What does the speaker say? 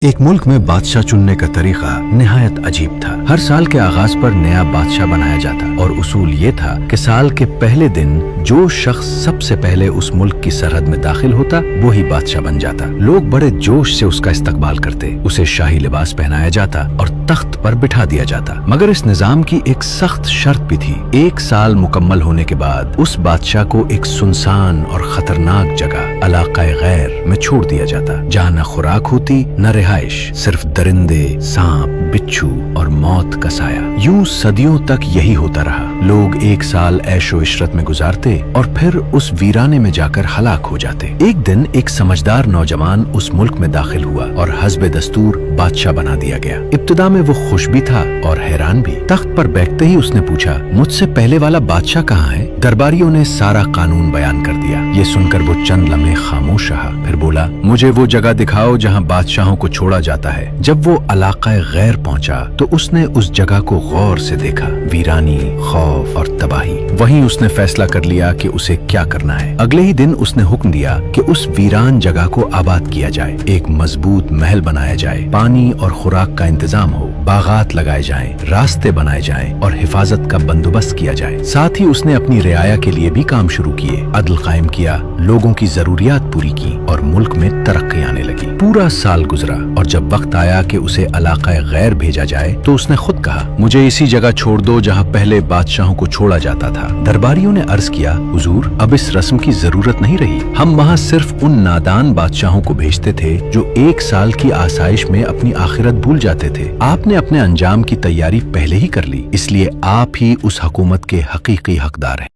ایک ملک میں بادشاہ چننے کا طریقہ نہایت عجیب تھا۔ ہر سال کے آغاز پر نیا بادشاہ بنایا جاتا اور اصول یہ تھا کہ سال کے پہلے دن جو شخص سب سے پہلے اس ملک کی سرحد میں داخل ہوتا وہی بادشاہ بن جاتا۔ لوگ بڑے جوش سے اس کا استقبال کرتے، اسے شاہی لباس پہنایا جاتا اور تخت پر بٹھا دیا جاتا۔ مگر اس نظام کی ایک سخت شرط بھی تھی۔ 1 سال مکمل ہونے کے بعد اس بادشاہ کو ایک سنسان اور خطرناک جگہ علاقہ غیر میں چھوڑ دیا جاتا، جہاں نہ خوراک ہوتی نہ رہائش، صرف درندے، سانپ، بچھو اور موت کا سایہ۔ یوں صدیوں تک یہی ہوتا رہا۔ لوگ 1 سال عیش و عشرت میں گزارتے اور پھر اس ویرانے میں جا کر ہلاک ہو جاتے۔ ایک دن ایک سمجھدار نوجوان اس ملک میں داخل ہوا اور حسب دستور بادشاہ بنا دیا گیا۔ ابتدا میں وہ خوش بھی تھا اور حیران بھی۔ تخت پر بیٹھتے ہی اس نے پوچھا، مجھ سے پہلے والا بادشاہ کہاں ہے؟ درباریوں نے سارا قانون بیان کر دیا۔ یہ سن کر وہ چند لمحے خاموش رہا، پھر بولا، مجھے وہ جگہ دکھاؤ جہاں بادشاہوں کو چھوڑا جاتا ہے۔ جب وہ علاقہ غیر پہنچا تو اس نے اس جگہ کو غور سے دیکھا، ویرانی، خوف اور تباہی۔ وہیں اس نے فیصلہ کر لیا کہ اسے کیا کرنا ہے۔ اگلے ہی دن اس نے حکم دیا کہ اس ویران جگہ کو آباد کیا جائے، ایک مضبوط محل بنایا جائے، پانی اور خوراک کا انتظام ہو، باغات لگائے جائیں، راستے بنائے جائیں اور حفاظت کا بندوبست کیا جائے۔ ساتھ ہی اس نے اپنی رعایا کے لیے بھی کام شروع کیے، عدل قائم کیا، لوگوں کی ضروریات پوری کی اور ملک میں ترقی آنے لگی۔ پورا سال گزرا اور جب وقت آیا کہ اسے علاقہ غیر بھیجا جائے تو اس نے خود کہا، مجھے اسی جگہ چھوڑ دو جہاں پہلے بادشاہوں کو چھوڑا جاتا تھا۔ درباریوں نے عرض کیا، حضور، اب اس رسم کی ضرورت نہیں رہی۔ ہم وہاں صرف ان نادان بادشاہوں کو بھیجتے تھے جو 1 سال کی آسائش میں اپنی آخرت بھول جاتے تھے۔ آپ نے اپنے انجام کی تیاری پہلے ہی کر لی، اس لیے آپ ہی اس حکومت کے حقیقی حقدار ہیں۔